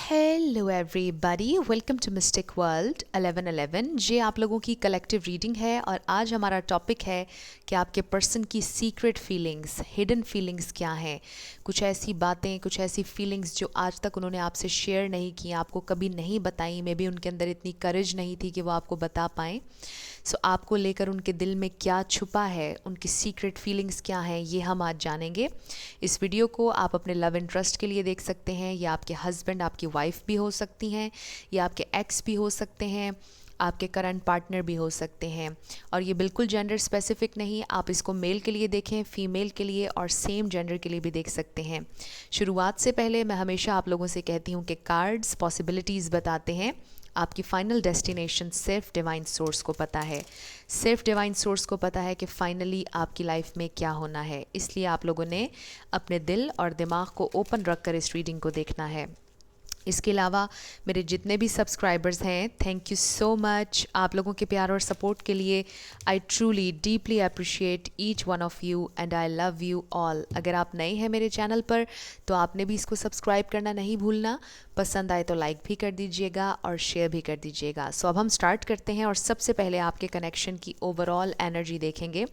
Hello everybody, welcome to mystic world 1111। ये आप लोगों की कलेक्टिव रीडिंग है और आज हमारा टॉपिक है कि आपके पर्सन की सीक्रेट फीलिंग्स, हिडन फीलिंग्स क्या हैं। कुछ ऐसी बातें, कुछ ऐसी फीलिंग्स जो आज तक उन्होंने आपसे शेयर नहीं की, आपको कभी नहीं बताई। मे बी उनके अंदर इतनी करेज नहीं थी कि वो आपको बता पाएँ। सो आपको लेकर उनके दिल में क्या छुपा है, उनकी सीक्रेट फीलिंग्स क्या हैं, ये हम आज जानेंगे। इस वीडियो को आप अपने लव इंटरेस्ट के लिए देख सकते हैं, या आपके हस्बैंड, आपकी वाइफ भी हो सकती हैं, या आपके एक्स भी हो सकते हैं, आपके करंट पार्टनर भी हो सकते हैं। और ये बिल्कुल जेंडर स्पेसिफिक नहीं, आप इसको मेल के लिए देखें, फीमेल के लिए और सेम जेंडर के लिए भी देख सकते हैं। शुरुआत से पहले मैं हमेशा आप लोगों से कहती हूँ कि कार्ड्स पॉसिबिलिटीज़ बताते हैं, आपकी फाइनल डेस्टिनेशन सिर्फ डिवाइन सोर्स को पता है। सिर्फ डिवाइन सोर्स को पता है कि फाइनली आपकी लाइफ में क्या होना है। इसलिए आप लोगों ने अपने दिल और दिमाग को ओपन रखकर इस रीडिंग को देखना है। इसके अलावा मेरे जितने भी सब्सक्राइबर्स हैं, थैंक यू सो मच आप लोगों के प्यार और सपोर्ट के लिए। I truly deeply appreciate each one of you and I love you all. अगर आप नए हैं मेरे चैनल पर तो आपने भी इसको सब्सक्राइब करना नहीं भूलना। पसंद आए तो लाइक भी कर दीजिएगा और शेयर भी कर दीजिएगा। सो अब हम स्टार्ट करते हैं और सबसे पहले आपके कनेक्शन की ओवरऑल एनर्जी देखेंगे।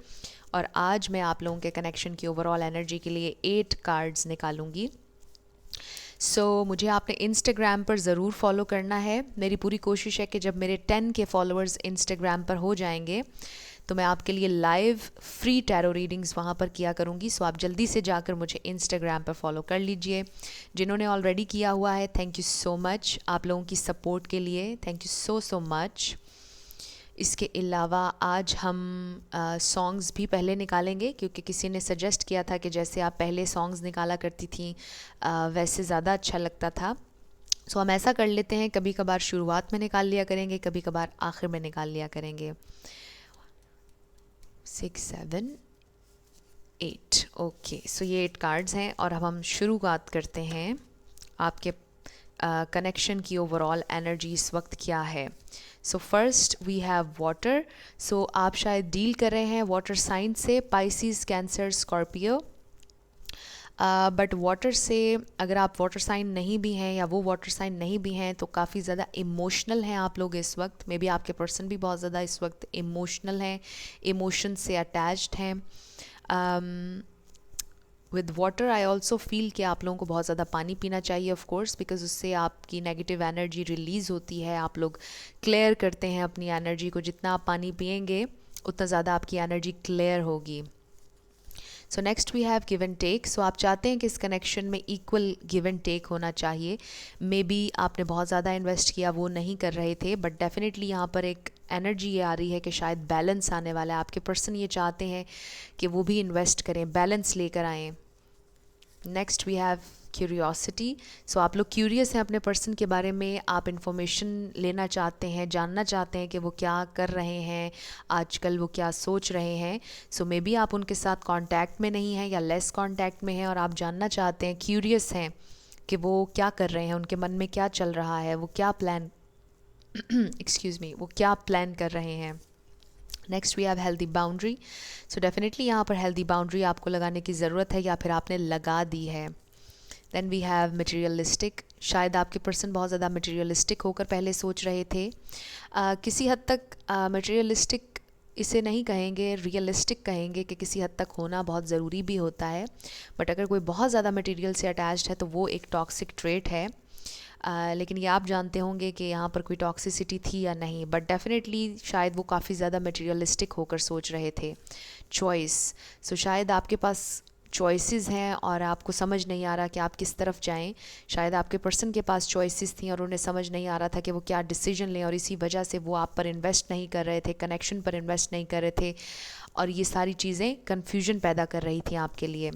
और आज मैं आप लोगों के कनेक्शन की ओवरऑल एनर्जी के लिए 8 कार्ड्स निकालूंगी। मुझे आपने इंस्टाग्राम पर ज़रूर फॉलो करना है। मेरी पूरी कोशिश है कि जब मेरे 10 के फॉलोअर्स इंस्टाग्राम पर हो जाएंगे तो मैं आपके लिए लाइव फ्री टैरो रीडिंग्स वहाँ पर किया करूँगी। सो आप जल्दी से जाकर मुझे इंस्टाग्राम पर फॉलो कर लीजिए। जिन्होंने ऑलरेडी किया हुआ है, थैंक यू सो मच आप लोगों की सपोर्ट के लिए, थैंक यू सो मच। इसके अलावा आज हम सॉन्ग्स भी पहले निकालेंगे, क्योंकि किसी ने सजेस्ट किया था कि जैसे आप पहले सॉन्ग्स निकाला करती थी वैसे ज़्यादा अच्छा लगता था। हम ऐसा कर लेते हैं, कभी कभार शुरुआत में निकाल लिया करेंगे, कभी कभार आखिर में निकाल लिया करेंगे। 6 7 8 ओके। ये 8 कार्ड्स हैं और अब हम शुरुआत करते हैं। आपके कनेक्शन की ओवरऑल एनर्जी इस वक्त क्या है। First we have water. आप शायद डील कर रहे हैं वाटर साइन से, Pisces, Cancer, Scorpio. But water से अगर आप वाटर साइन नहीं भी हैं या वो वाटर साइन नहीं भी हैं तो काफ़ी ज़्यादा इमोशनल हैं आप लोग इस वक्त। मे बी आपके पर्सन भी बहुत ज़्यादा इस वक्त इमोशनल हैं, इमोशन से अटैच्ड हैं। With water I also feel कि आप लोगों को बहुत ज़्यादा पानी पीना चाहिए, ऑफ कोर्स, बिकॉज उससे आपकी नेगेटिव एनर्जी रिलीज़ होती है। आप लोग क्लियर करते हैं अपनी एनर्जी को। जितना आप पानी पिएंगे उतना ज़्यादा आपकी एनर्जी क्लियर होगी। Next we have give and take. आप चाहते हैं कि इस कनेक्शन में इक्वल गिव एंड टेक होना चाहिए। मे बी आपने बहुत ज़्यादा इन्वेस्ट किया, वो नहीं कर रहे थे, बट डेफिनेटली यहाँ पर एक एनर्जी ये आ रही है कि शायद बैलेंस आने वाला है। आपके पर्सन ये चाहते हैं कि वो भी इन्वेस्ट करें, बैलेंस लेकर आएँ। Next we have curiosity. आप लोग क्यूरियस हैं अपने पर्सन के बारे में, आप इन्फॉर्मेशन लेना चाहते हैं, जानना चाहते हैं कि वो क्या कर रहे हैं आजकल, वो क्या सोच रहे हैं। मे बी आप उनके साथ कांटेक्ट में नहीं हैं या लेस कांटेक्ट में हैं और आप जानना चाहते हैं, क्यूरियस हैं कि वो क्या कर रहे हैं, उनके मन में क्या चल रहा है, वो क्या प्लान एक्सक्यूज़ मी, वो क्या प्लान कर रहे हैं। Next we have healthy boundary. Definitely यहाँ पर हेल्दी बाउंड्री आपको लगाने की ज़रूरत है या फिर आपने लगा दी है। Then we have materialistic. शायद आपके पर्सन बहुत ज़्यादा मटेरियलिस्टिक होकर पहले सोच रहे थे। किसी हद तक मटेरियलिस्टिक इसे नहीं कहेंगे, रियलिस्टिक कहेंगे कि किसी हद तक होना बहुत ज़रूरी भी होता है। बट अगर कोई बहुत ज़्यादा मटेरियल से अटैच्ड है तो वो एक टॉक्सिक ट्रेट है। लेकिन ये आप जानते होंगे कि यहाँ पर कोई टॉक्सिसिटी थी या नहीं, बट डेफिनेटली शायद वो काफ़ी ज़्यादा मटेरियलिस्टिक होकर सोच रहे थे। चॉइस। शायद आपके पास चॉइसेस हैं और आपको समझ नहीं आ रहा कि आप किस तरफ जाएं। शायद आपके पर्सन के पास चॉइसेस थी और उन्हें समझ नहीं आ रहा था कि वो क्या डिसीजन लें, और इसी वजह से वो आप पर इन्वेस्ट नहीं कर रहे थे, कनेक्शन पर इन्वेस्ट नहीं कर रहे थे, और ये सारी चीज़ें कन्फ्यूजन पैदा कर रही थी आपके लिए।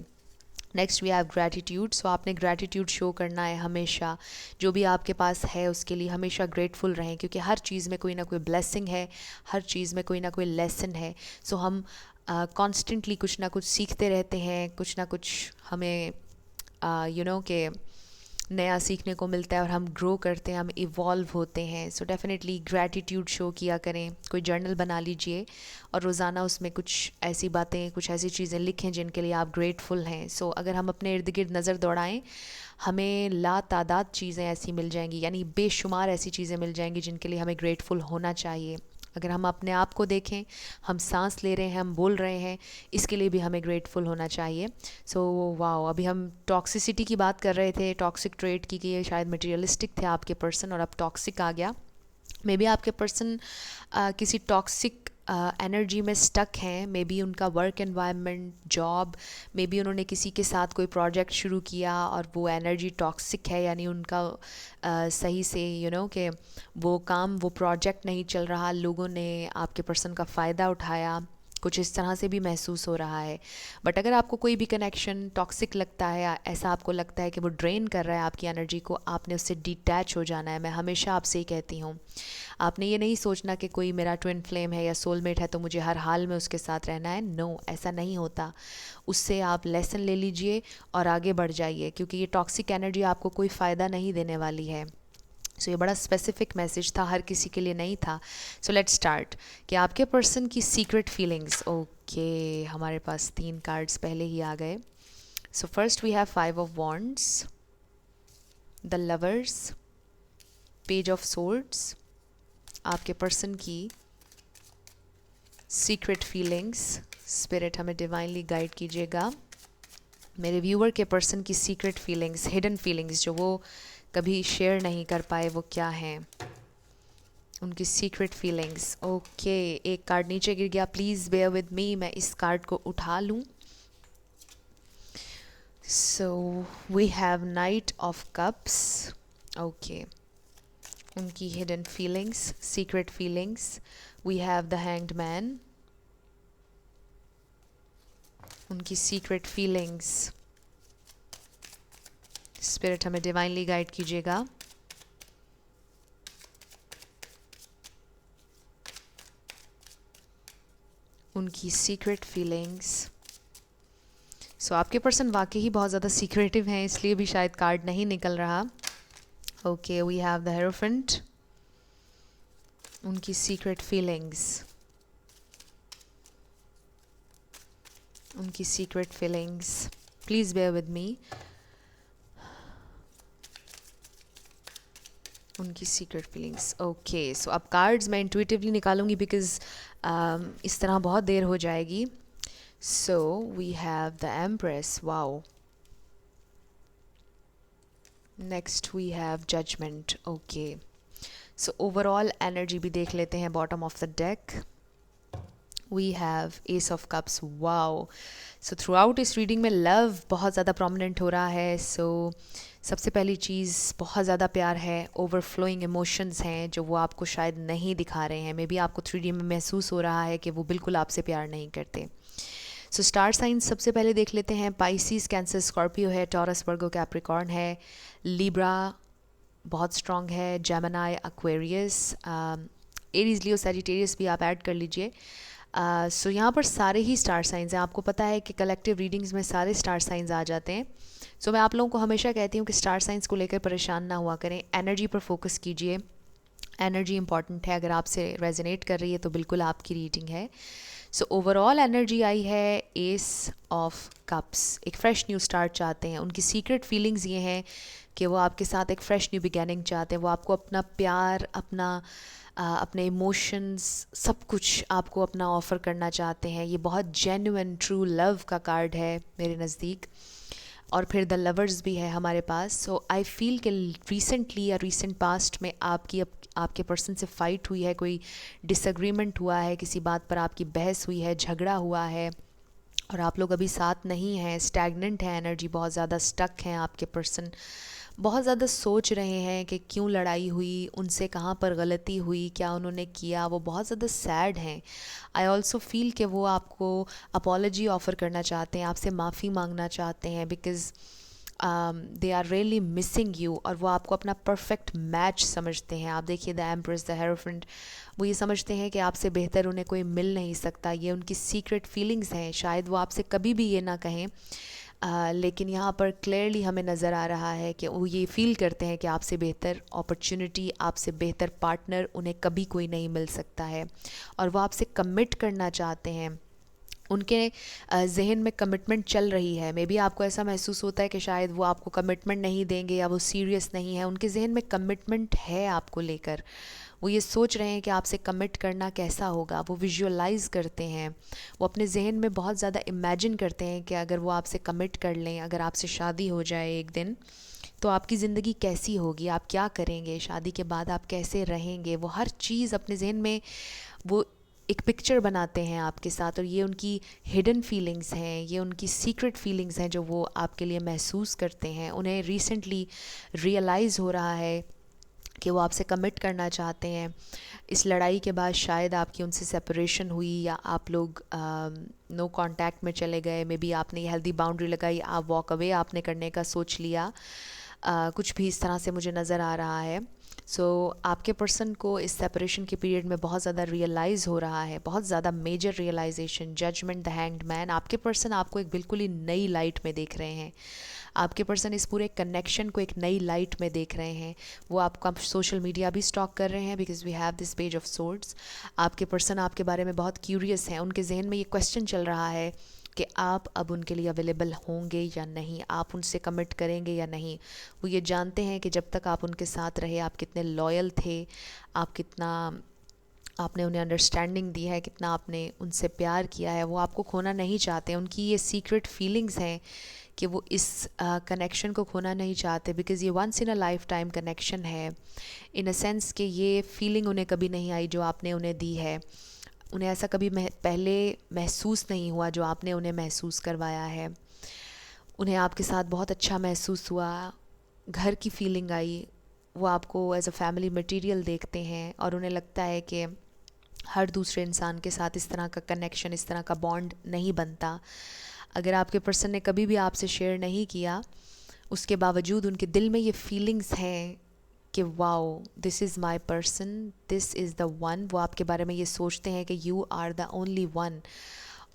Next we have gratitude. आपने ग्रैटिट्यूड शो करना है हमेशा, जो भी आपके पास है उसके लिए हमेशा ग्रेटफुल रहें, क्योंकि हर चीज़ में कोई ना कोई ब्लेसिंग है, हर चीज़ में कोई ना कोई लेसन है। हम कॉन्स्टेंटली कुछ ना कुछ सीखते रहते हैं, कुछ ना कुछ हमें के नया सीखने को मिलता है और हम ग्रो करते हैं, हम इवॉल्व होते हैं. सो डेफिनेटली ग्रैटिट्यूड शो किया करें, कोई जर्नल बना लीजिए और रोज़ाना उसमें कुछ ऐसी बातें, कुछ ऐसी चीज़ें लिखें जिनके लिए आप ग्रेटफुल हैं. सो अगर हम अपने इर्द गिर्द नज़र दौड़ाएं, हमें लातादाद चीज़ें ऐसी मिल जाएंगी, यानी बेशुमार ऐसी चीज़ें मिल जाएंगी जिनके लिए हमें ग्रेटफुल होना चाहिए. अगर हम अपने आप को देखें, हम सांस ले रहे हैं, हम बोल रहे हैं, इसके लिए भी हमें ग्रेटफुल होना चाहिए. सो वाओ, अभी हम टॉक्सिसिटी की बात कर रहे थे, टॉक्सिक ट्रेट की, कि ये शायद मटेरियलिस्टिक थे आपके पर्सन और अब टॉक्सिक आ गया. मे बी आपके पर्सन किसी टॉक्सिक एनर्जी में स्टक हैं. मे बी उनका work environment, job, may be उन्होंने किसी के साथ कोई प्रोजेक्ट शुरू किया और वो एनर्जी टॉक्सिक है, यानी उनका सही से कि वो काम, वो प्रोजेक्ट नहीं चल रहा, लोगों ने आपके पर्सन का फ़ायदा उठाया, कुछ इस तरह से भी महसूस हो रहा है. बट अगर आपको कोई भी कनेक्शन टॉक्सिक लगता है, ऐसा आपको लगता है कि वो ड्रेन कर रहा है आपकी एनर्जी को, आपने उससे डिटैच हो जाना है. मैं हमेशा आपसे ही कहती हूँ, आपने ये नहीं सोचना कि कोई मेरा ट्विन फ्लेम है या सोलमेट है तो मुझे हर हाल में उसके साथ रहना है. नो, ऐसा नहीं होता. उससे आप लेसन ले लीजिए और आगे बढ़ जाइए, क्योंकि ये टॉक्सिक एनर्जी आपको कोई फ़ायदा नहीं देने वाली है. सो ये बड़ा स्पेसिफिक मैसेज था, हर किसी के लिए नहीं था. सो लेट्स स्टार्ट कि आपके पर्सन की सीक्रेट फीलिंग्स. ओके, हमारे पास 3 कार्ड्स पहले ही आ गए. So first we have 5 of wands, the lovers, page of swords. आपके पर्सन की सीक्रेट फीलिंग्स, स्पिरिट हमें डिवाइनली गाइड कीजिएगा. मेरे व्यूअर के पर्सन की सीक्रेट फीलिंग्स, हिडन फीलिंग्स जो वो कभी शेयर नहीं कर पाए, वो क्या हैं, उनकी सीक्रेट फीलिंग्स. ओके, एक कार्ड नीचे गिर गया, प्लीज़ बेयर विद मी, मैं इस कार्ड को उठा लूँ. So we have knight of cups. Okay, उनकी hidden feelings, secret feelings. We have the hanged man, उनकी सीक्रेट फीलिंग्स. स्पिरिट हमें डिवाइनली गाइड कीजिएगा. उनकी सीक्रेट फीलिंग्स. सो आपके पर्सन वाकई ही बहुत ज़्यादा सीक्रेटिव हैं, इसलिए भी शायद कार्ड नहीं निकल रहा. Okay, we have the hierophant, उनकी सीक्रेट फीलिंग्स. उनकी secret feelings, please bear with me. उनकी सीक्रेट फीलिंग्स. ओके, सो अब कार्ड्स मैं इंट्यूटिवली निकालूंगी बिकॉज इस तरह बहुत देर हो जाएगी. So we have the empress. Wow. Next we have judgement. Okay, so overall energy भी देख लेते हैं bottom of the deck. We have ace of cups. Wow. So throughout इस रीडिंग में लव बहुत ज़्यादा प्रोमिनेंट हो रहा है. सो सबसे पहली चीज़, बहुत ज़्यादा प्यार है, ओवरफ्लोइंग इमोशंस हैं जो वो आपको शायद नहीं दिखा रहे हैं. मे बी आपको 3D में महसूस हो रहा है कि वो बिल्कुल आपसे प्यार नहीं करते. सो स्टार साइंस सबसे पहले देख लेते हैं. पाइसिस, कैंसर, स्कॉर्पियो है, टॉरस, वर्गो, कैप्रिकॉर्न है, लिब्रा बहुत स्ट्रॉन्ग है, जेमिनी, एक्वेरियस, एरीज, लियो, सैजिटेरियस भी आप ऐड कर लीजिए. सो यहाँ पर सारे ही स्टार साइंस हैं. आपको पता है कि कलेक्टिव रीडिंग्स में सारे स्टार साइंस आ जाते हैं. सो मैं आप लोगों को हमेशा कहती हूँ कि स्टार साइंस को लेकर परेशान ना हुआ करें, एनर्जी पर फोकस कीजिए. एनर्जी इंपॉर्टेंट है, अगर आपसे रेजोनेट कर रही है तो बिल्कुल आपकी रीडिंग है. सो ओवरऑल एनर्जी आई है एस ऑफ कप्स. एक फ्रेश न्यू स्टार्ट चाहते हैं. उनकी सीक्रेट फीलिंग्स ये हैं कि वो आपके साथ एक फ़्रेश न्यू बिगैनिंग चाहते हैं. वो आपको अपना प्यार, अपने इमोशंस, सब कुछ आपको अपना ऑफ़र करना चाहते हैं. ये बहुत जेन्युइन ट्रू लव का कार्ड है मेरे नज़दीक. और फिर द लवर्स भी है हमारे पास. सो आई फील कि रिसेंटली या रिसेंट पास्ट में आपके पर्सन से फ़ाइट हुई है, कोई डिसएग्रीमेंट हुआ है, किसी बात पर आपकी बहस हुई है, झगड़ा हुआ है और आप लोग अभी साथ नहीं हैं. स्टैगनेंट है एनर्जी, बहुत ज़्यादा स्टक हैं आपके पर्सन. बहुत ज़्यादा सोच रहे हैं कि क्यों लड़ाई हुई, उनसे कहाँ पर गलती हुई, क्या उन्होंने किया. वो बहुत ज़्यादा सैड हैं. आई ऑल्सो फील कि वो आपको अपॉलॉजी ऑफ़र करना चाहते हैं, आपसे माफ़ी मांगना चाहते हैं, because they are really missing you. और वो आपको अपना परफेक्ट मैच समझते हैं. आप देखिए द एम्प्रेस, द हेरोफेंट, वो ये समझते हैं कि आपसे बेहतर उन्हें कोई मिल नहीं सकता. ये उनकी सीक्रेट फीलिंग्स हैं. शायद वो आपसे कभी भी ये ना कहें, लेकिन यहाँ पर क्लियरली हमें नज़र आ रहा है कि वो ये फ़ील करते हैं कि आपसे बेहतर अपॉर्चुनिटी, आपसे बेहतर पार्टनर उन्हें कभी कोई नहीं मिल सकता है, और वो आपसे कमिट करना चाहते हैं। उनके जहन में कमिटमेंट चल रही है। मे बी आपको ऐसा महसूस होता है कि शायद वो आपको कमिटमेंट नहीं देंगे या वो सीरियस नहीं है। उनके जहन में कमिटमेंट है आपको लेकर। वो ये सोच रहे हैं कि आपसे कमिट करना कैसा होगा। वो विजुअलाइज करते हैं, वो अपने जहन में बहुत ज़्यादा इमेजिन करते हैं कि अगर वो आपसे कमिट कर लें, अगर आपसे शादी हो जाए एक दिन, तो आपकी ज़िंदगी कैसी होगी, आप क्या करेंगे, शादी के बाद आप कैसे रहेंगे। वो हर चीज़ अपने जहन में वो एक पिक्चर बनाते हैं आपके साथ, और ये उनकी हिडन फीलिंग्स हैं, ये उनकी सीक्रेट फीलिंग्स हैं जो वो आपके लिए महसूस करते हैं। उन्हें रिसेंटली रियलाइज़ हो रहा है कि वो आपसे कमिट करना चाहते हैं। इस लड़ाई के बाद शायद आपकी उनसे सेपरेशन हुई, या आप लोग नो कांटेक्ट में चले गए। मे बी आपने ये हेल्दी बाउंड्री लगाई, आप वॉक अवे आपने करने का सोच लिया। कुछ भी इस तरह से मुझे नज़र आ रहा है। आपके पर्सन को इस सेपरेशन के पीरियड में बहुत ज़्यादा रियलाइज़ हो रहा है, बहुत ज़्यादा major realisation, judgement, the hanged man. आपके पर्सन आपको एक बिल्कुल ही नई लाइट में देख रहे हैं। आपके पर्सन इस पूरे कनेक्शन को एक नई लाइट में देख रहे हैं। वो आपका सोशल मीडिया भी स्टॉक कर रहे हैं, because we have this page of swords. आपके पर्सन आपके बारे में बहुत क्यूरियस हैं। उनके जहन में ये क्वेश्चन चल रहा है कि आप अब उनके लिए अवेलेबल होंगे या नहीं, आप उनसे कमिट करेंगे या नहीं। वो ये जानते हैं कि जब तक आप उनके साथ रहे, आप कितने लॉयल थे, आप कितना आपने उन्हें अंडरस्टैंडिंग दी है, कितना आपने उनसे प्यार किया है। वो आपको खोना नहीं चाहते। उनकी ये सीक्रेट फीलिंग्स हैं कि वो इस कनेक्शन को खोना नहीं चाहते, बिकॉज़ ये once in a lifetime connection है। इन अ सेंस कि ये फीलिंग उन्हें कभी नहीं आई जो आपने उन्हें दी है। उन्हें ऐसा कभी पहले महसूस नहीं हुआ जो आपने उन्हें महसूस करवाया है। उन्हें आपके साथ बहुत अच्छा महसूस हुआ, घर की फीलिंग आई। वो आपको एज अ फैमिली मटेरियल देखते हैं, और उन्हें लगता है कि हर दूसरे इंसान के साथ इस तरह का कनेक्शन, इस तरह का बॉन्ड नहीं बनता। अगर आपके पर्सन ने कभी भी आपसे शेयर नहीं किया, उसके बावजूद उनके दिल में ये फीलिंग्स हैं कि wow, this is my person, this is the one. वो आपके बारे में ये सोचते हैं कि you are the only one,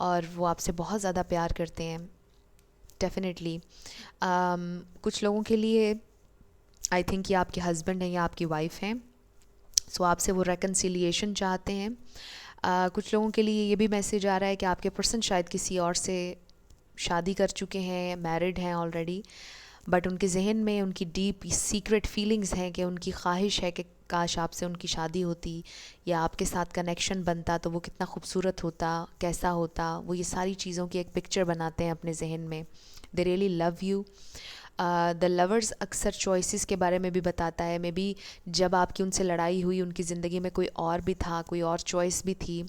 और वो आपसे बहुत ज़्यादा प्यार करते हैं। डेफिनेटली कुछ लोगों के लिए आई थिंक ये आपके हस्बैंड हैं या आपकी वाइफ हैं। आपसे वो रेकन्सिलिएशन चाहते हैं। कुछ लोगों के लिए ये भी मैसेज आ रहा है कि आपके पर्सन शायद किसी और से शादी कर चुके हैं, मैरिड हैं ऑलरेडी, बट उनके जहन में उनकी डीप सीक्रेट फीलिंग्स हैं कि उनकी ख्वाहिश है कि काश आपसे उनकी शादी होती, या आपके साथ कनेक्शन बनता तो वो कितना खूबसूरत होता, कैसा होता। वो ये सारी चीज़ों की एक पिक्चर बनाते हैं अपने जहन में। They really love you. The lovers अक्सर चॉइसेस के बारे में भी बताता है। मे बी जब आपकी उनसे लड़ाई हुई, उनकी ज़िंदगी में कोई और भी था, कोई और चॉइस भी थी,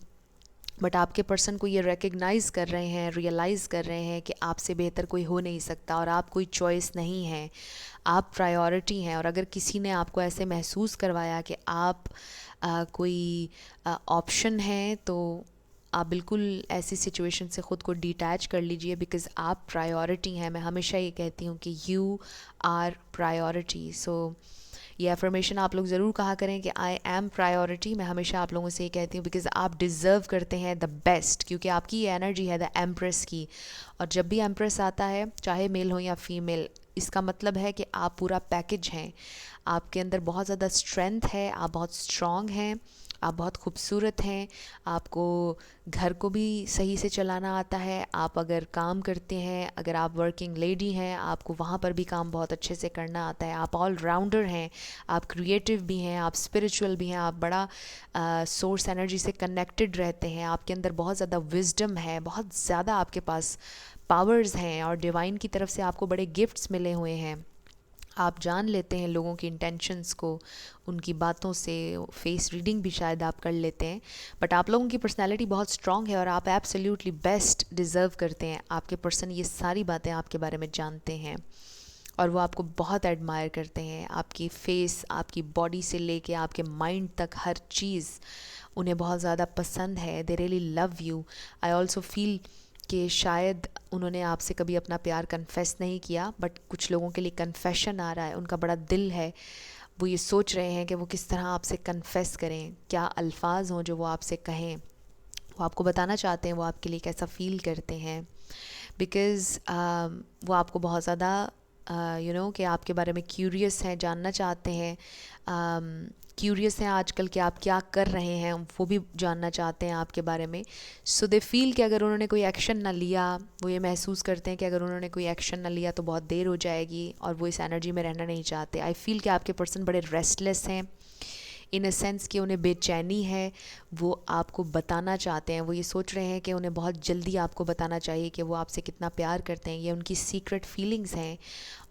बट आपके पर्सन को ये रिकग्नाइज़ कर रहे हैं, रियलाइज़ कर रहे हैं कि आपसे बेहतर कोई हो नहीं सकता, और आप कोई चॉइस नहीं हैं, आप प्रायोरिटी हैं। और अगर किसी ने आपको ऐसे महसूस करवाया कि आप कोई ऑप्शन हैं, तो आप बिल्कुल ऐसी सिचुएशन से ख़ुद को डिटैच कर लीजिए, बिकॉज़ आप प्रायोरिटी हैं। मैं हमेशा ये कहती हूँ कि यू आर प्रायोरिटी। ये अफर्मेशन आप लोग ज़रूर कहा करें कि आई एम प्रायोरिटी। मैं हमेशा आप लोगों से ये कहती हूँ, बिकॉज़ आप डिज़र्व करते हैं द बेस्ट, क्योंकि आपकी ये एनर्जी है द एम्प्रेस की। और जब भी एम्प्रेस आता है, चाहे मेल हो या फीमेल, इसका मतलब है कि आप पूरा पैकेज हैं। आपके अंदर बहुत ज़्यादा स्ट्रेंथ है, आप बहुत स्ट्रॉन्ग हैं, आप बहुत खूबसूरत हैं, आपको घर को भी सही से चलाना आता है। आप अगर काम करते हैं, अगर आप वर्किंग लेडी हैं, आपको वहाँ पर भी काम बहुत अच्छे से करना आता है। आप ऑल राउंडर हैं, आप क्रिएटिव भी हैं, आप स्पिरिचुअल भी हैं, आप बड़ा सोर्स एनर्जी से कनेक्टेड रहते हैं। आपके अंदर बहुत ज़्यादा विजडम है, बहुत ज़्यादा आपके पास पावर्स हैं, और डिवाइन की तरफ से आपको बड़े गिफ्ट्स मिले हुए हैं। आप जान लेते हैं लोगों की इंटेंशंस को, उनकी बातों से फेस रीडिंग भी शायद आप कर लेते हैं। बट आप लोगों की पर्सनैलिटी बहुत स्ट्रॉन्ग है, और आप एब्सोल्युटली बेस्ट डिज़र्व करते हैं। आपके पर्सन ये सारी बातें आपके बारे में जानते हैं, और वो आपको बहुत एडमायर करते हैं। आपकी फेस, आपकी बॉडी से लेके आपके माइंड तक हर चीज़ उन्हें बहुत ज़्यादा पसंद है। They really love you. I also feel कि शायद उन्होंने आपसे कभी अपना प्यार कन्फेस नहीं किया, बट कुछ लोगों के लिए कन्फेशन आ रहा है। उनका बड़ा दिल है, वो ये सोच रहे हैं कि वो किस तरह आपसे कन्फेस करें, क्या अल्फाज हों जो वो आपसे कहें। वो आपको बताना चाहते हैं वो आपके लिए कैसा फ़ील करते हैं। बिकॉज़ वो आपको बहुत ज़्यादा कि आपके बारे में क्यूरियस हैं, जानना चाहते हैं, क्यूरियस हैं आजकल कि आप क्या कर रहे हैं, वो भी जानना चाहते हैं आपके बारे में. सो दे फील कि अगर उन्होंने कोई एक्शन ना लिया, वो ये महसूस करते हैं कि अगर उन्होंने कोई एक्शन ना लिया तो बहुत देर हो जाएगी, और वो इस एनर्जी में रहना नहीं चाहते. आई फील कि आपके पर्सन बड़े रेस्टलेस हैं इन अ सेंस कि उन्हें बेचैनी है, वो आपको बताना चाहते हैं, वो ये सोच रहे हैं कि उन्हें बहुत जल्दी आपको बताना चाहिए कि वो आपसे कितना प्यार करते हैं. ये उनकी सीक्रेट फीलिंग्स हैं,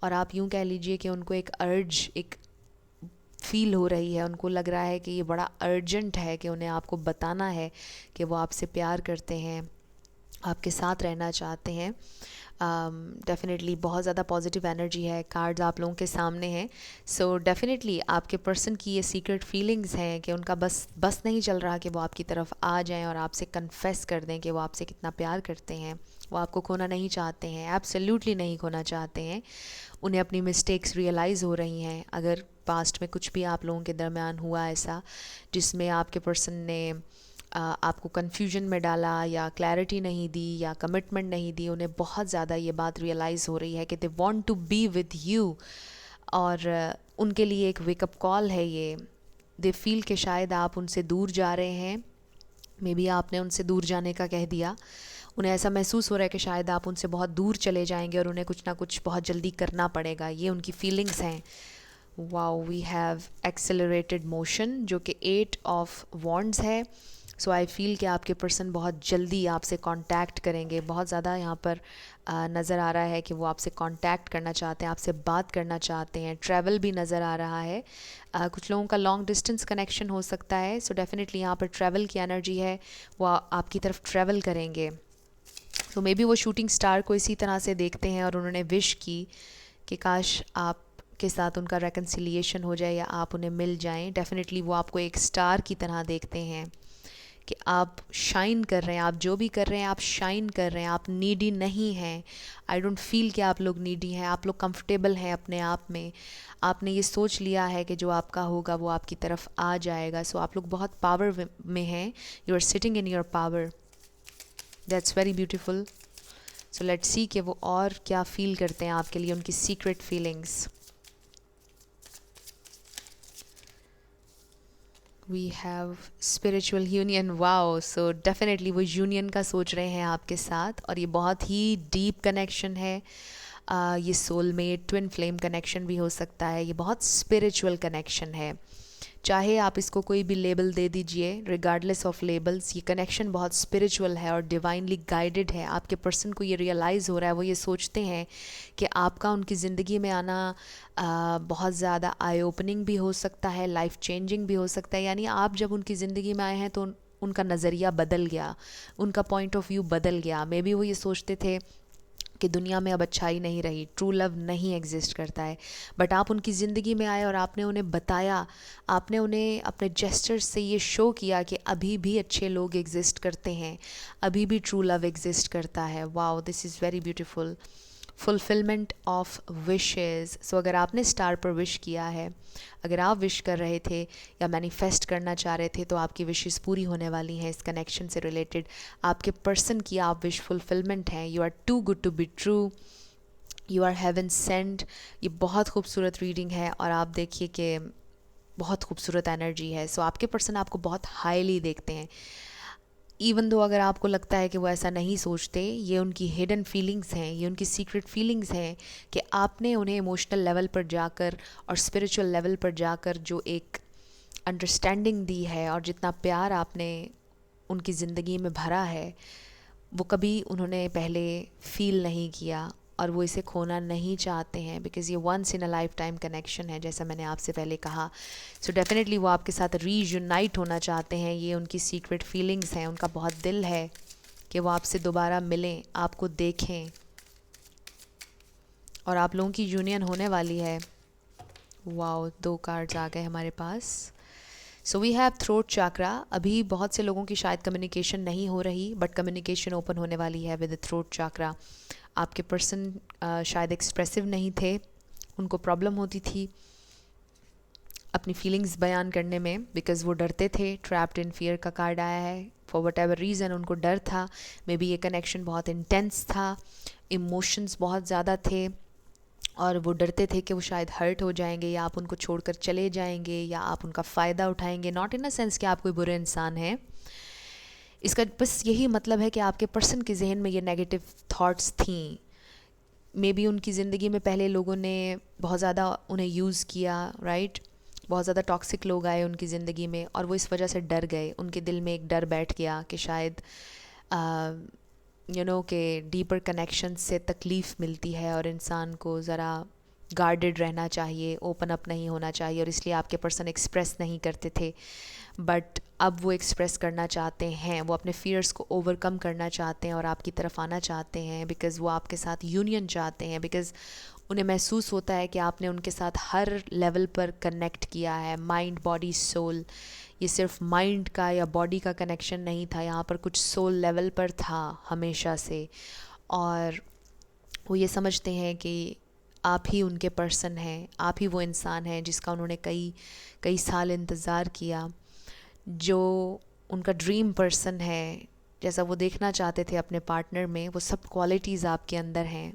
और आप यूँ कह लीजिए कि उनको एक अर्ज, एक फ़ील हो रही है, उनको लग रहा है कि ये बड़ा अर्जेंट है कि उन्हें आपको बताना है कि वो आपसे प्यार करते हैं, आपके साथ रहना चाहते हैं. डेफ़िनेटली बहुत ज़्यादा पॉजिटिव एनर्जी है, कार्ड्स आप लोगों के सामने हैं. सो डेफ़िनेटली आपके पर्सन की ये सीक्रेट फीलिंग्स हैं कि उनका बस नहीं चल रहा कि वो आपकी तरफ आ जाएं और आपसे कन्फेस कर दें कि वो आपसे कितना प्यार करते हैं. वो आपको खोना नहीं चाहते हैं, एब्सोल्युटली नहीं खोना चाहते हैं. उन्हें अपनी मिस्टेक्स रियलाइज़ हो रही हैं. अगर पास्ट में कुछ भी आप लोगों के दरमियान हुआ ऐसा जिसमें आपके पर्सन ने आपको कन्फ्यूजन में डाला, या क्लैरिटी नहीं दी, या कमिटमेंट नहीं दी, उन्हें बहुत ज़्यादा ये बात रियलाइज़ हो रही है कि they want to be with you. और उनके लिए एक वेकअप कॉल है ये. दे फील कि शायद आप उनसे दूर जा रहे हैं, मे बी आपने उनसे दूर जाने का कह दिया. उन्हें ऐसा महसूस हो रहा है कि शायद आप उनसे बहुत दूर चले जाएंगे और उन्हें कुछ ना कुछ बहुत जल्दी करना पड़ेगा. ये उनकी फीलिंग्स हैं. Wow, we have accelerated motion जो कि 8 ऑफ वॉन्ड्स है. सो आई फील कि आपके पर्सन बहुत जल्दी आपसे कांटेक्ट करेंगे. बहुत ज़्यादा यहाँ पर नज़र आ रहा है कि वो आपसे कांटेक्ट करना चाहते हैं, आपसे बात करना चाहते हैं. ट्रैवल भी नज़र आ रहा है. कुछ लोगों का लॉन्ग डिस्टेंस कनेक्शन हो सकता है. सो डेफिनेटली यहाँ पर ट्रैवल की एनर्जी है, वो आपकी तरफ ट्रैवल करेंगे. तो मे बी वो शूटिंग स्टार को इसी तरह से देखते हैं और उन्होंने विश की कि काश आप के साथ उनका रेकन्सिलिएशन हो जाए या आप उन्हें मिल जाएं. डेफिनेटली वो आपको एक स्टार की तरह देखते हैं कि आप शाइन कर रहे हैं, आप जो भी कर रहे हैं आप शाइन कर रहे हैं. आप नीडी नहीं हैं. आई डोंट फील कि आप लोग नीडी हैं. आप लोग कंफर्टेबल हैं अपने आप में. आपने ये सोच लिया है कि जो आपका होगा वो आपकी तरफ आ जाएगा. सो आप लोग बहुत पावर में हैं. You are sitting in your power. That's very beautiful. So let's see कि वो और क्या फील करते हैं आपके लिए, उनकी secret feelings. We have spiritual union. Wow, so definitely वो यूनियन का सोच रहे हैं आपके साथ, और ये बहुत ही डीप कनेक्शन है. ये सोलमेट ट्विन फ्लेम कनेक्शन भी हो सकता है. ये बहुत स्पिरिचुअल कनेक्शन है. चाहे आप इसको कोई भी लेबल दे दीजिए, रिगार्डलेस ऑफ लेबल्स, ये कनेक्शन बहुत स्पिरिचुअल है और डिवाइनली गाइडेड है. आपके पर्सन को ये रियलाइज़ हो रहा है, वो ये सोचते हैं कि आपका उनकी ज़िंदगी में आना बहुत ज़्यादा आई ओपनिंग भी हो सकता है, लाइफ चेंजिंग भी हो सकता है. यानी आप जब उनकी ज़िंदगी में आए हैं तो उनका नज़रिया बदल गया, उनका पॉइंट ऑफ व्यू बदल गया. मे बी वो ये सोचते थे कि दुनिया में अब अच्छाई नहीं रही, ट्रू लव नहीं एग्जिस्ट करता है. बट आप उनकी ज़िंदगी में आए और आपने उन्हें बताया, आपने उन्हें अपने जेस्चर्स से ये शो किया कि अभी भी अच्छे लोग एग्जिस्ट करते हैं, अभी भी ट्रू लव एग्जिस्ट करता है. Wow, this is very beautiful. Fulfilment of wishes. So अगर आपने स्टार पर विश किया है, अगर आप विश कर रहे थे या मैनिफेस्ट करना चाह रहे थे, तो आपकी विशेज़ पूरी होने वाली हैं. इस कनेक्शन से रिलेटेड आपके पर्सन की आप विश फुलफिलमेंट हैं. You are too good to be true, you are heaven sent. ये बहुत खूबसूरत रीडिंग है और आप देखिए कि बहुत खूबसूरत एनर्जी है. सो आपके पर्सन आपको बहुत हाईली देखते हैं. इवन दो अगर आपको लगता है कि वो ऐसा नहीं सोचते, ये उनकी हिडन फीलिंग्स हैं, ये उनकी सीक्रेट फीलिंग्स हैं कि आपने उन्हें इमोशनल लेवल पर जाकर और स्पिरिचुअल लेवल पर जाकर जो एक अंडरस्टैंडिंग दी है और जितना प्यार आपने उनकी ज़िंदगी में भरा है, वो कभी उन्होंने पहले फील नहीं किया और वो इसे खोना नहीं चाहते हैं. बिकॉज़ ये once in a lifetime connection है, जैसा मैंने आपसे पहले कहा. सो डेफिनेटली वो आपके साथ रीयूनाइट होना चाहते हैं. ये उनकी सीक्रेट फीलिंग्स हैं. उनका बहुत दिल है कि वो आपसे दोबारा मिलें, आपको देखें, और आप लोगों की यूनियन होने वाली है. वाओ, 2 कार्ड्स आ गए हमारे पास. So we have throat chakra. अभी बहुत से लोगों की शायद कम्युनिकेशन नहीं हो रही, बट कम्युनिकेशन ओपन होने वाली है विद थ्रोट चाक्रा. आपके पर्सन शायद एक्सप्रेसिव नहीं थे, उनको प्रॉब्लम होती थी अपनी फीलिंग्स बयान करने में, बिकॉज़ वो डरते थे। ट्रैप्ड इन फियर का कार्ड आया है, फॉर वट एवर रीज़न उनको डर था। मे बी ये कनेक्शन बहुत इंटेंस था, इमोशंस बहुत ज़्यादा थे, और वो डरते थे कि वो शायद हर्ट हो जाएंगे, या आप उनको छोड़कर चले जाएंगे, या आप उनका फ़ायदा उठाएंगे। नॉट इन अ सेंस कि आप कोई बुरे इंसान हैं, इसका बस यही मतलब है कि आपके पर्सन के जहन में ये नेगेटिव थॉट्स थी। मे बी उनकी ज़िंदगी में पहले लोगों ने बहुत ज़्यादा उन्हें यूज़ किया, राइट। बहुत ज़्यादा टॉक्सिक लोग आए उनकी ज़िंदगी में, और वो इस वजह से डर गए। उनके दिल में एक डर बैठ गया कि शायद के डीपर कनेक्शन से तकलीफ़ मिलती है, और इंसान को ज़रा गार्डेड रहना चाहिए, ओपन अप नहीं होना चाहिए, और इसलिए आपके पर्सन एक्सप्रेस नहीं करते थे। बट अब वो एक्सप्रेस करना चाहते हैं, वो अपने फियर्स को ओवरकम करना चाहते हैं और आपकी तरफ आना चाहते हैं, बिकॉज़ वो आपके साथ यूनियन चाहते हैं, बिकॉज़ उन्हें महसूस होता है कि आपने उनके साथ हर लेवल पर कनेक्ट किया है, माइंड बॉडी सोल। ये सिर्फ माइंड का या बॉडी का कनेक्शन नहीं था, यहाँ पर कुछ सोल लेवल पर था हमेशा से। और वो ये समझते हैं कि आप ही उनके पर्सन हैं, आप ही वो इंसान हैं जिसका उन्होंने कई कई साल इंतज़ार किया, जो उनका ड्रीम पर्सन है, जैसा वो देखना चाहते थे अपने पार्टनर में। वो सब क्वालिटीज़ आपके अंदर हैं।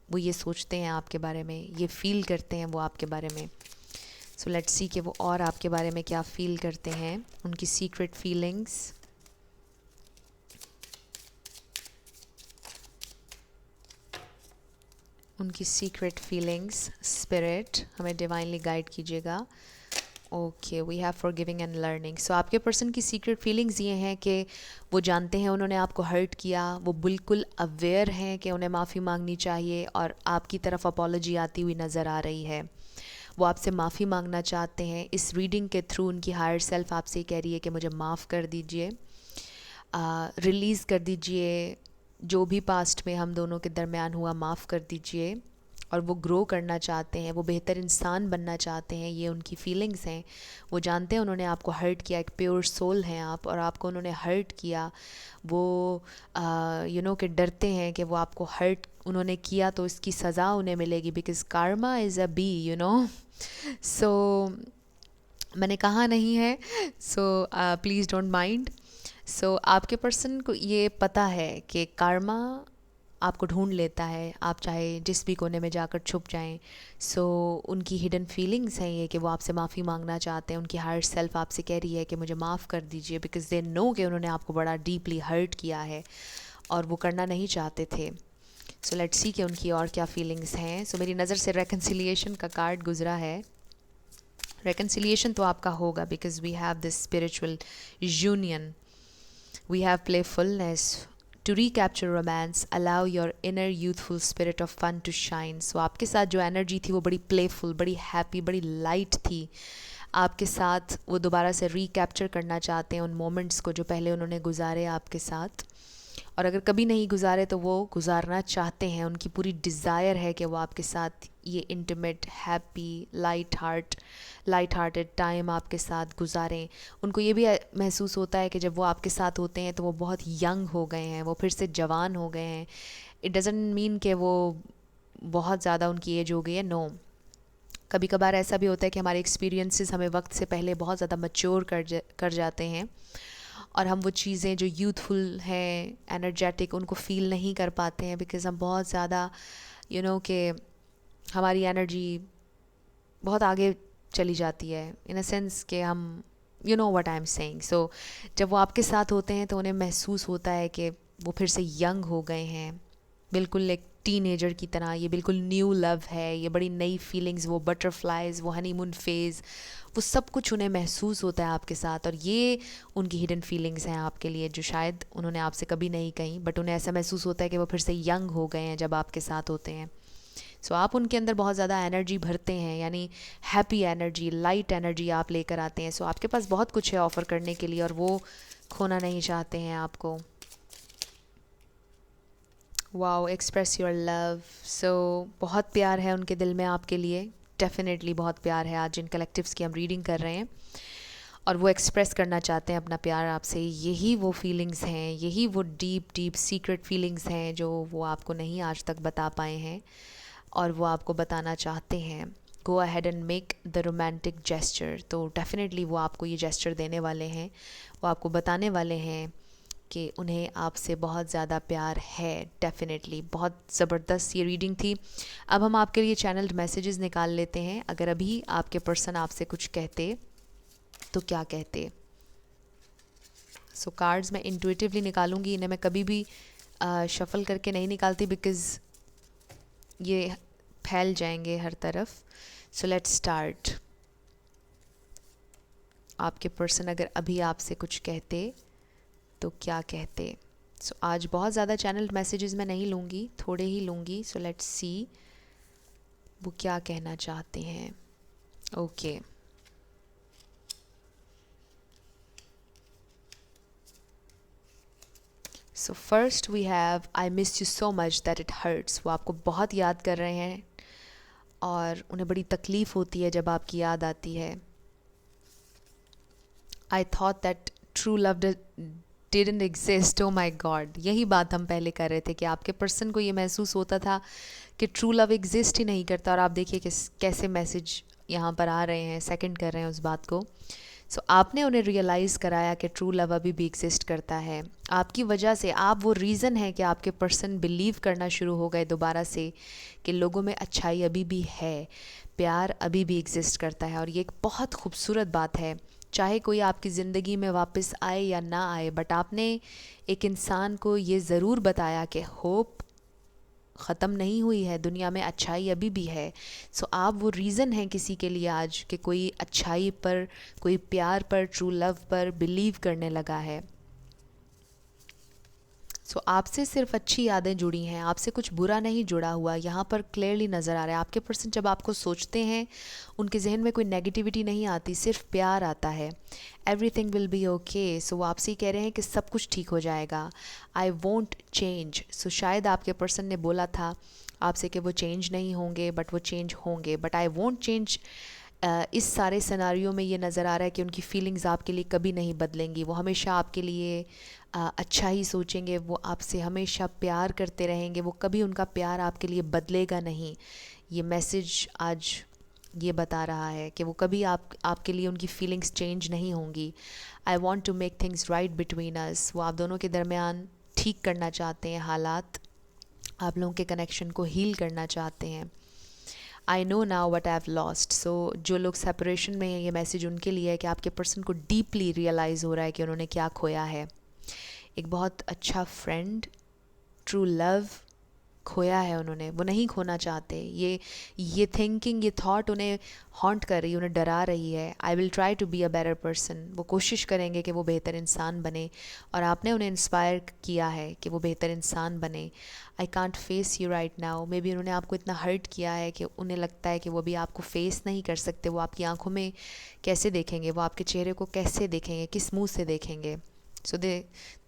वो ये सोचते हैं आपके बारे में, ये फ़ील करते हैं वो आपके बारे में। सो लेट्स सी कि वो और आपके बारे में क्या फ़ील करते हैं, उनकी सीक्रेट फीलिंग्स। उनकी सीक्रेट फीलिंग्स, स्पिरिट हमें डिवाइनली गाइड कीजिएगा। Okay, we have forgiving and learning. So आपके पर्सन की सीक्रेट फीलिंग्स ये हैं कि वो जानते हैं उन्होंने आपको हर्ट किया, वो बिल्कुल अवेयर हैं कि उन्हें माफ़ी मांगनी चाहिए, और आपकी तरफ अपॉलॉजी आती हुई नज़र आ रही है। वो आपसे माफ़ी मांगना चाहते हैं। इस रीडिंग के थ्रू उनकी हायर सेल्फ आपसे कह रही है कि मुझे माफ़ कर दीजिए, रिलीज़ कर दीजिए जो भी पास्ट में हम दोनों के दरमियान हुआ, माफ़ कर दीजिए। और वो ग्रो करना चाहते हैं, वो बेहतर इंसान बनना चाहते हैं, ये उनकी फीलिंग्स हैं। वो जानते हैं उन्होंने आपको हर्ट किया, एक प्योर सोल हैं आप, और आपको उन्होंने हर्ट किया। वो कि डरते हैं कि वो आपको हर्ट उन्होंने किया तो इसकी सज़ा उन्हें मिलेगी, because karma is a B, so मैंने कहा नहीं है, so please don't mind. So आपके पर्सन को ये पता है कि कार्मा आपको ढूंढ लेता है, आप चाहे जिस भी कोने में जाकर छुप जाएं। सो उनकी हिडन फीलिंग्स हैं ये कि वो आपसे माफ़ी मांगना चाहते हैं। उनकी हायर सेल्फ आपसे कह रही है कि मुझे माफ़ कर दीजिए, बिकॉज़ दे नो कि उन्होंने आपको बड़ा डीपली हर्ट किया है और वो करना नहीं चाहते थे। सो लेट्स सी कि उनकी और क्या फीलिंग्स हैं। सो मेरी नज़र से रेकन्सिलिएशन का कार्ड गुजरा है। रेकन्सिलिएशन तो आपका होगा, because we have this spiritual union, we have playfulness. To recapture romance, allow your inner youthful spirit of fun to shine. So आपके साथ जो एनर्जी थी वो बड़ी प्लेफुल, बड़ी हैप्पी, बड़ी लाइट थी। आपके साथ वो दोबारा से रिकैप्चर करना चाहते हैं उन मोमेंट्स को जो पहले उन्होंने गुजारे आपके साथ, और अगर कभी नहीं गुजारे तो वो गुजारना चाहते हैं। उनकी पूरी डिज़ायर है कि वो आपके साथ ये intimate, happy, light hearted time आपके साथ गुजारें। उनको ये भी महसूस होता है कि जब वो आपके साथ होते हैं तो वो बहुत यंग हो गए हैं, वो फिर से जवान हो गए हैं। इट डज़ंट मीन कि वो बहुत ज़्यादा उनकी एज हो गई है, नो। कभी कभार ऐसा भी होता है कि हमारे एक्सपीरियंसेस हमें वक्त से पहले बहुत ज़्यादा मैच्योर कर जाते हैं, और हम वो चीज़ें जो यूथफुल हैं, एनर्जेटिक, उनको फ़ील नहीं कर पाते हैं, बिकॉज़ हम बहुत ज़्यादा कि हमारी एनर्जी बहुत आगे चली जाती है, इन अ सेंस कि हम व्हाट आई एम सेइंग। सो जब वो आपके साथ होते हैं तो उन्हें महसूस होता है कि वो फिर से यंग हो गए हैं, बिल्कुल एक टीनेजर की तरह। ये बिल्कुल न्यू लव है, ये बड़ी नई फीलिंग्स, वो बटरफ्लाइज, वो हनीमून फेज़, वो सब कुछ उन्हें महसूस होता है आपके साथ। और ये उनकी हिडन फीलिंग्स हैं आपके लिए, जो शायद उन्होंने आपसे कभी नहीं कही, बट उन्हें ऐसा महसूस होता है कि वो फिर से यंग हो गए हैं जब आपके साथ होते हैं। सो आप उनके अंदर बहुत ज़्यादा एनर्जी भरते हैं, यानी हैप्पी एनर्जी, लाइट एनर्जी आप लेकर आते हैं। सो आपके पास बहुत कुछ है ऑफ़र करने के लिए, और वो खोना नहीं चाहते हैं आपको। Wow, express your love. So बहुत प्यार है उनके दिल में आपके लिए, डेफिनेटली बहुत प्यार है। आज जिन कलेक्टिव्स की हम रीडिंग कर रहे हैं और वो एक्सप्रेस करना चाहते हैं अपना प्यार आपसे, यही वो फीलिंग्स हैं, यही वो डीप सीक्रेट फीलिंग्स हैं जो वो आपको नहीं आज तक बता पाए हैं और वो आपको बताना चाहते हैं। Go ahead and make the romantic gesture. तो डेफिनेटली वो आपको ये जेस्चर देने वाले हैं, वो आपको बताने वाले हैं कि उन्हें आपसे बहुत ज़्यादा प्यार है। डेफिनेटली बहुत ज़बरदस्त ये रीडिंग थी। अब हम आपके लिए चैनल्ड मैसेजेस निकाल लेते हैं। अगर अभी आपके पर्सन आपसे कुछ कहते तो क्या कहते? सो कार्ड्स मैं इंट्यूटिवली निकालूंगी, इन्हें मैं कभी भी शफल करके नहीं निकालती बिकॉज़ ये फैल जाएंगे हर तरफ। सो लेट्स स्टार्ट। आपके पर्सन अगर अभी आपसे कुछ कहते तो क्या कहते? सो आज बहुत ज़्यादा चैनल्ड मैसेजेस मैं नहीं लूँगी, थोड़े ही लूँगी। सो लेट्स सी वो क्या कहना चाहते हैं। Okay so first we have I miss you so much that it hurts. वो आपको बहुत याद कर रहे हैं और उन्हें बड़ी तकलीफ़ होती है जब आपकी याद आती है। I thought that true love didn't exist. Oh my God, यही बात हम पहले कर रहे थे कि आपके पर्सन को ये महसूस होता था कि ट्रू लव एग्जिस्ट ही नहीं करता। और आप देखिए कि कैसे मैसेज यहाँ पर आ रहे हैं, सेकंड कर रहे हैं उस बात को। सो आपने उन्हें रियलाइज़ कराया कि ट्रू लव अभी भी एग्जिस्ट करता है। आपकी वजह से आप वो रीज़न है कि आपके पर्सन बिलीव करना शुरू हो गए दोबारा से कि लोगों में अच्छाई अभी भी है, प्यार अभी भी एग्जिस्ट करता है। और ये एक बहुत खूबसूरत बात है, चाहे कोई आपकी ज़िंदगी में वापस आए या ना आए, बट आपने एक इंसान को ये ज़रूर बताया कि होप ख़त्म नहीं हुई है, दुनिया में अच्छाई अभी भी है। सो आप वो रीज़न हैं किसी के लिए आज कि कोई अच्छाई पर, कोई प्यार पर, ट्रू लव पर बिलीव करने लगा है। सो आपसे सिर्फ अच्छी यादें जुड़ी हैं, आपसे कुछ बुरा नहीं जुड़ा हुआ। यहाँ पर क्लियरली नज़र आ रहा है आपके पर्सन जब आपको सोचते हैं उनके जहन में कोई नेगेटिविटी नहीं आती, सिर्फ प्यार आता है। Everything will be okay. So वो आपसे ही कह रहे हैं कि सब कुछ ठीक हो जाएगा। I won't change. सो शायद आपके पर्सन ने बोला था आपसे कि वो चेंज नहीं होंगे, बट वो चेंज होंगे। बट आई वोंट चेंज, इस सारे सिनारियों में ये नज़र आ रहा है कि उनकी फीलिंग्स आपके लिए कभी नहीं बदलेंगी। वो हमेशा आपके लिए अच्छा ही सोचेंगे, वो आपसे हमेशा प्यार करते रहेंगे, वो कभी उनका प्यार आपके लिए बदलेगा नहीं। ये मैसेज आज ये बता रहा है कि वो कभी आपके लिए उनकी फीलिंग्स चेंज नहीं होंगी। I want to make things right between us. वो आप दोनों के दरमियान ठीक करना चाहते हैं हालात, आप लोगों के कनेक्शन को हील करना चाहते हैं। I know now what I have lost. So जो लोग सेपरेशन में हैं, ये मैसेज उनके लिए है कि आपके पर्सन को डीपली रियलाइज़ हो रहा है कि उन्होंने क्या खोया है। एक बहुत अच्छा फ्रेंड, ट्रू लव खोया है उन्होंने, वो नहीं खोना चाहते। ये थिंकिंग, ये थॉट उन्हें हॉन्ट कर रही है, उन्हें डरा रही है। I will try to be a better person. वो कोशिश करेंगे कि वो बेहतर इंसान बने और आपने उन्हें इंस्पायर किया है कि वो बेहतर इंसान बने। I can't face you right now. May be उन्होंने आपको इतना हर्ट किया है कि उन्हें लगता है कि वो अभी आपको फेस नहीं कर सकते। वो आपकी आंखों में कैसे देखेंगे, वो आपके चेहरे को कैसे देखेंगे, किस मुंह से देखेंगे। सो दे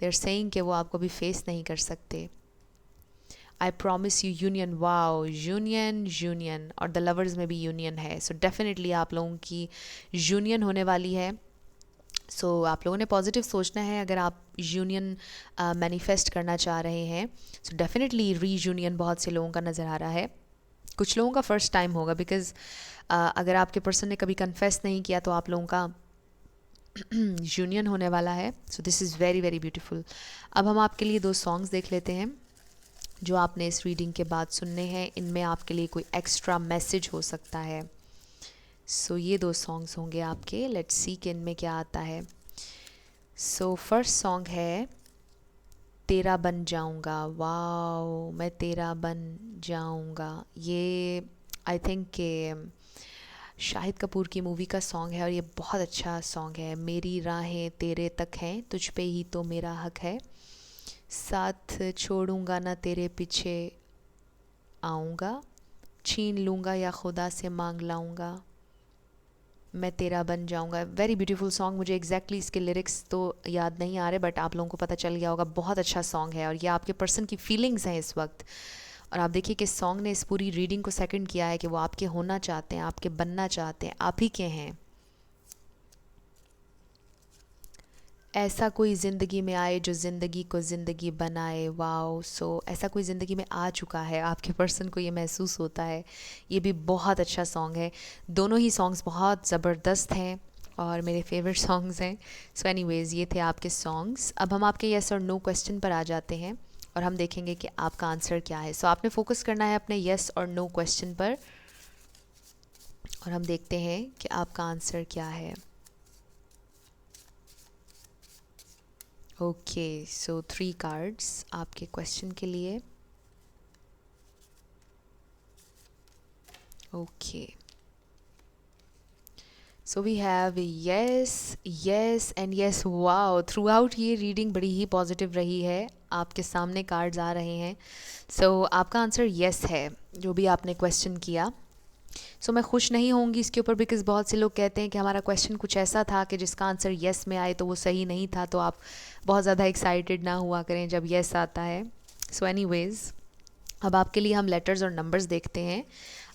आर सेइंग कि वो आपको भी फेस नहीं कर सकते। I promise you union. Wow, union, union, और द लवर्स में भी यूनियन है। सो डेफिनेटली आप लोगों की यूनियन होने वाली है। सो आप लोगों ने पॉजिटिव सोचना है अगर आप यूनियन मैनिफेस्ट करना चाह रहे हैं। सो डेफिनेटली री यूनियन बहुत से लोगों का नज़र आ रहा है। कुछ लोगों का फ़र्स्ट टाइम होगा बिकॉज़ अगर आपके पर्सन ने कभी कन्फेस नहीं किया तो आप लोगों का यूनियन होने वाला है। So this is very very beautiful. अब हम आपके लिए 2 सॉन्ग्स देख लेते हैं जो आपने इस रीडिंग के बाद सुनने हैं। इनमें आपके लिए कोई एक्स्ट्रा मैसेज हो सकता है। सो ये 2 सॉन्ग्स होंगे आपके। लेट्स सी कि इनमें क्या आता है। सो फर्स्ट सॉन्ग है तेरा बन जाऊंगा। वाओ, मैं तेरा बन जाऊंगा। ये आई थिंक कि शाहिद कपूर की मूवी का सॉन्ग है और ये बहुत अच्छा सॉन्ग है। मेरी राहें तेरे तक हैं, तुझ पे ही तो मेरा हक है, साथ छोड़ूंगा ना तेरे पीछे आऊँगा, छीन लूँगा या खुदा से मांग लाऊँगा, मैं तेरा बन जाऊँगा। Very beautiful song. मुझे एग्जैक्टली इसके लिरिक्स तो याद नहीं आ रहे बट आप लोगों को पता चल गया होगा। बहुत अच्छा सॉन्ग है और ये आपके पर्सन की फीलिंग्स हैं इस वक्त। और आप देखिए कि सॉन्ग ने इस पूरी रीडिंग को सेकंड किया है कि वो आपके होना चाहते हैं, आपके बनना चाहते हैं, आप ही के हैं। ऐसा कोई ज़िंदगी में आए जो ज़िंदगी को ज़िंदगी बनाए। वाओ, सो ऐसा कोई ज़िंदगी में आ चुका है, आपके पर्सन को ये महसूस होता है। ये भी बहुत अच्छा सॉन्ग है। दोनों ही सॉन्ग्स बहुत ज़बरदस्त हैं और मेरे फेवरेट सॉन्ग्स हैं। सो एनीवेज़, ये थे आपके सॉन्ग्स। अब हम आपके येस और नो क्वेश्चन पर आ जाते हैं और हम देखेंगे कि आपका आंसर क्या है। सो आपने फोकस करना है अपने येस और नो क्वेश्चन पर और हम देखते हैं कि आपका आंसर क्या है। ओके, सो 3 कार्ड्स आपके क्वेश्चन के लिए। Okay, so we have yes, yes and yes. Wow, throughout ये रीडिंग बड़ी ही पॉजिटिव रही है। आपके सामने कार्ड्स आ रहे हैं। सो आपका आंसर यस है, जो भी आपने क्वेश्चन किया। सो मैं खुश नहीं होंगी इसके ऊपर, बिकॉज़ बहुत से लोग कहते हैं कि हमारा क्वेश्चन कुछ ऐसा था कि जिसका आंसर येस में आए तो वो सही नहीं था। तो आप बहुत ज़्यादा एक्साइटेड ना हुआ करें जब येस आता है। सो एनीवेज़, अब आपके लिए हम लेटर्स और नंबर्स देखते हैं।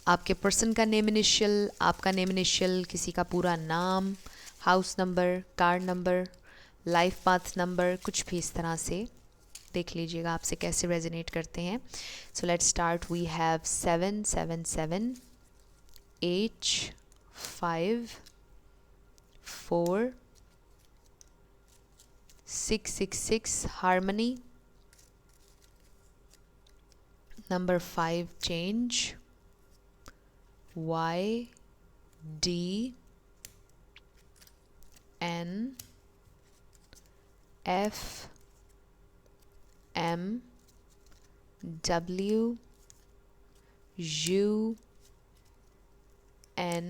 आपके पर्सन का नेम इनिशियल, आपका नेम इनिशियल, किसी का पूरा नाम, house number, car number, life path number, कुछ भी इस तरह से देख लीजिएगा आपसे कैसे रेजोनेट करते हैं। So let's start. We have 777, H, 5, 4, 666, harmony. Number 5, change. Y, D, N, F, M, W, U, N,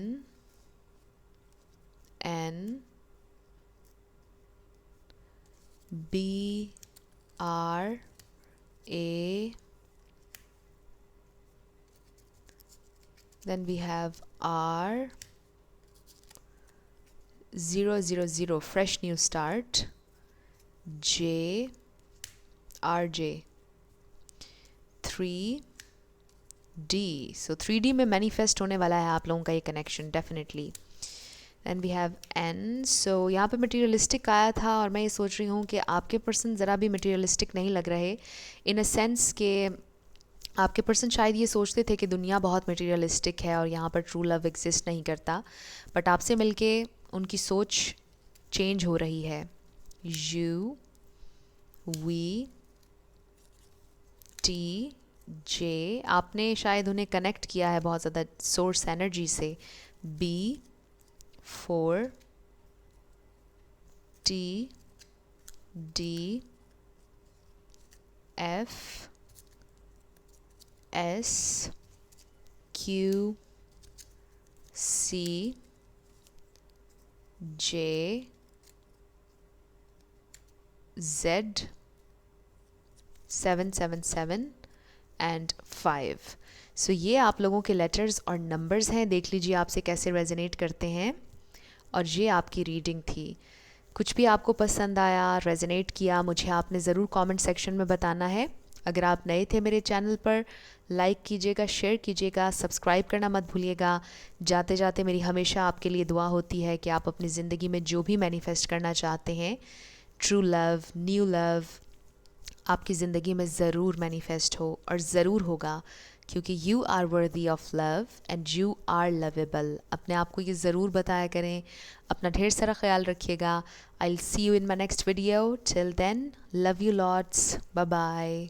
B, R, A, then we have R, 000, fresh new start, J, RJ, 3D, so 3D में manifest होने वाला है आप लोगों का ये connection definitely. And we have an, so यहाँ पे मटीरियलिस्टिक आया था और मैं ये सोच रही हूँ कि आपके पर्सन ज़रा भी मटीरियलिस्टिक नहीं लग रहे, इन अ सेंस के आपके पर्सन शायद ये सोचते थे कि दुनिया बहुत मटीरियलिस्टिक है और यहाँ पर ट्रू लव एग्जिस्ट नहीं करता, बट आपसे मिलके उनकी सोच चेंज हो रही है। यू, वी, टी, जे, आपने शायद उन्हें कनेक्ट किया है बहुत ज़्यादा सोर्स एनर्जी से। B, 4, T, D, F, S, Q, C, J, Z, 777 and 5। सो ये आप लोगों के लेटर्स और नंबर्स हैं। देख लीजिए आपसे कैसे रेजोनेट करते हैं और ये आपकी रीडिंग थी। कुछ भी आपको पसंद आया, रेजोनेट किया, मुझे आपने ज़रूर कमेंट सेक्शन में बताना है। अगर आप नए थे मेरे चैनल पर, लाइक कीजिएगा, शेयर कीजिएगा, सब्सक्राइब करना मत भूलिएगा। जाते जाते मेरी हमेशा आपके लिए दुआ होती है कि आप अपनी ज़िंदगी में जो भी मैनिफेस्ट करना चाहते हैं, ट्रू लव, न्यू लव, आपकी ज़िंदगी में ज़रूर मैनिफेस्ट हो और ज़रूर होगा, क्योंकि you are worthy of love and you are lovable. अपने आप को ये ज़रूर बताया करें। अपना ढेर सारा ख्याल रखिएगा। I will see you in my next video. Till then, love you lots, bye bye.